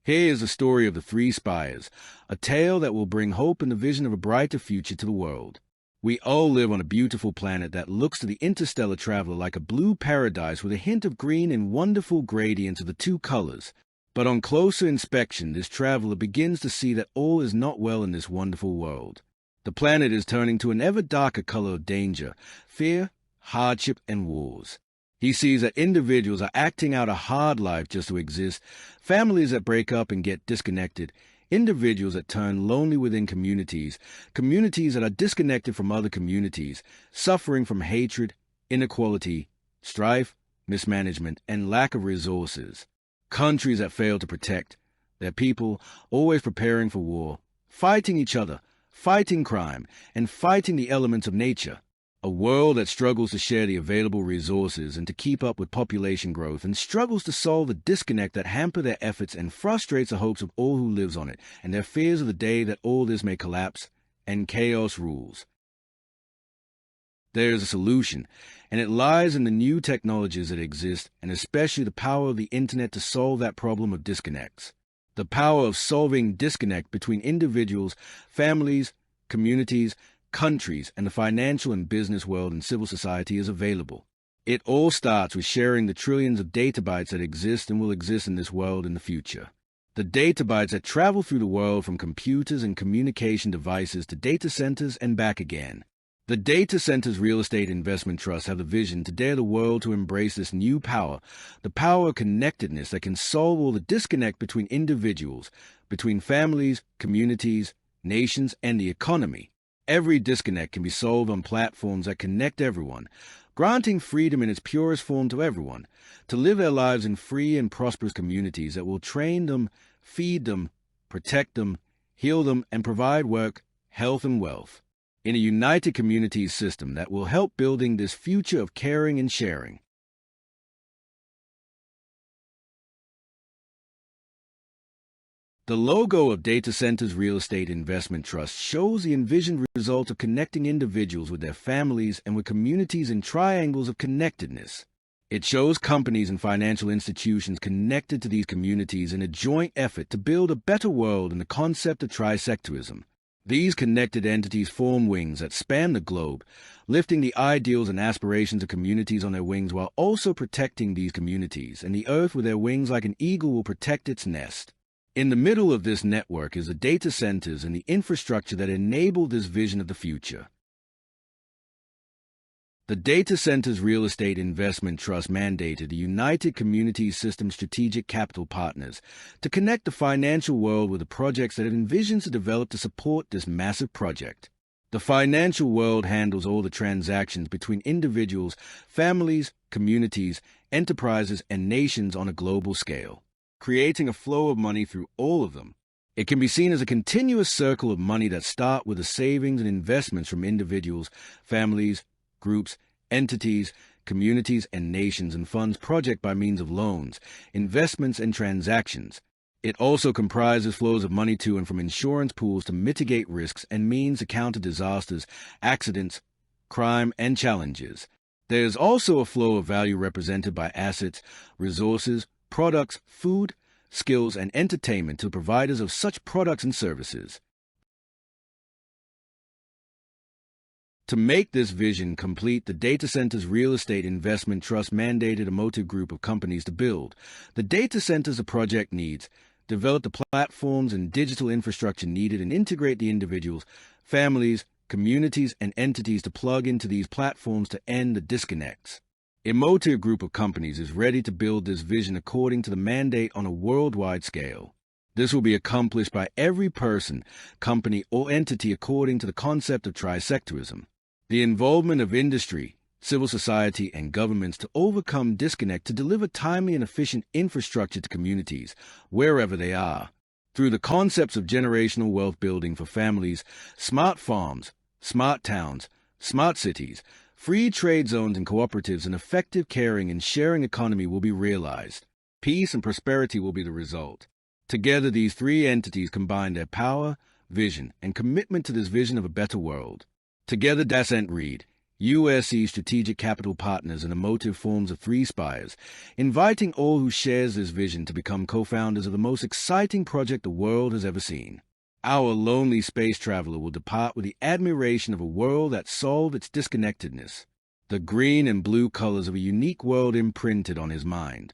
Here is the story of the Three Spires, a tale that will bring hope and the vision of a brighter future to the world. We all live on a beautiful planet that looks to the interstellar traveler like a blue paradise with a hint of green and wonderful gradients of the two colors. But on closer inspection, this traveler begins to see that all is not well in this wonderful world. The planet is turning to an ever darker color of danger, fear, hardship, and wars. He sees that individuals are acting out a hard life just to exist, families that break up and get disconnected, individuals that turn lonely within communities, communities that are disconnected from other communities, suffering from hatred, inequality, strife, mismanagement, and lack of resources. Countries that fail to protect their people, always preparing for war, fighting each other, fighting crime, and fighting the elements of nature. A world that struggles to share the available resources and to keep up with population growth and struggles to solve the disconnect that hamper their efforts and frustrates the hopes of all who lives on it and their fears of the day that all this may collapse and chaos rules. There is a solution, and it lies in the new technologies that exist and especially the power of the internet to solve that problem of disconnects. The power of solving disconnect between individuals, families, communities, countries, and the financial and business world and civil society is available. It all starts with sharing the trillions of data bytes that exist and will exist in this world in the future. The data bytes that travel through the world from computers and communication devices to data centers and back again. The Data Centers Real Estate Investment Trust have the vision to dare the world to embrace this new power, the power of connectedness that can solve all the disconnect between individuals, between families, communities, nations, and the economy. Every disconnect can be solved on platforms that connect everyone, granting freedom in its purest form to everyone, to live their lives in free and prosperous communities that will train them, feed them, protect them, heal them, and provide work, health, and wealth, in a united communities system that will help building this future of caring and sharing. The logo of Data Centers Real Estate Investment Trust shows the envisioned result of connecting individuals with their families and with communities in triangles of connectedness. It shows companies and financial institutions connected to these communities in a joint effort to build a better world in the concept of trisectorism. These connected entities form wings that span the globe, lifting the ideals and aspirations of communities on their wings while also protecting these communities, and the earth with their wings like an eagle will protect its nest. In the middle of this network is the data centers and the infrastructure that enable this vision of the future. The Data Centers Real Estate Investment Trust mandated the United Communities System Strategic Capital Partners to connect the financial world with the projects that it envisions to develop to support this massive project. The financial world handles all the transactions between individuals, families, communities, enterprises, and nations on a global scale, creating a flow of money through all of them. It can be seen as a continuous circle of money that start with the savings and investments from individuals, families, groups, entities, communities, and nations, and funds project by means of loans, investments, and transactions. It also comprises flows of money to and from insurance pools to mitigate risks and means to counter disasters, accidents, crime, and challenges. There is also a flow of value represented by assets, resources, products, food, skills, and entertainment to providers of such products and services. To make this vision complete, the Data Centers Real Estate Investment Trust mandated a motive group of companies to build the data centers the project needs, develop the platforms and digital infrastructure needed, and integrate the individuals, families, communities, and entities to plug into these platforms to end the disconnects. A motive group of companies is ready to build this vision according to the mandate on a worldwide scale. This will be accomplished by every person, company, or entity according to the concept of trisectorism. The involvement of industry, civil society, and governments to overcome disconnect to deliver timely and efficient infrastructure to communities, wherever they are, through the concepts of generational wealth building for families, smart farms, smart towns, smart cities, free trade zones and cooperatives, an effective caring and sharing economy will be realized. Peace and prosperity will be the result. Together, these three entities combine their power, vision, and commitment to this vision of a better world. Together, DacentLogo3dF USC Strategic Capital Partners and emotive forms of Three Spires, inviting all who shares this vision to become co-founders of the most exciting project the world has ever seen. Our lonely space traveler will depart with the admiration of a world that solved its disconnectedness, the green and blue colors of a unique world imprinted on his mind.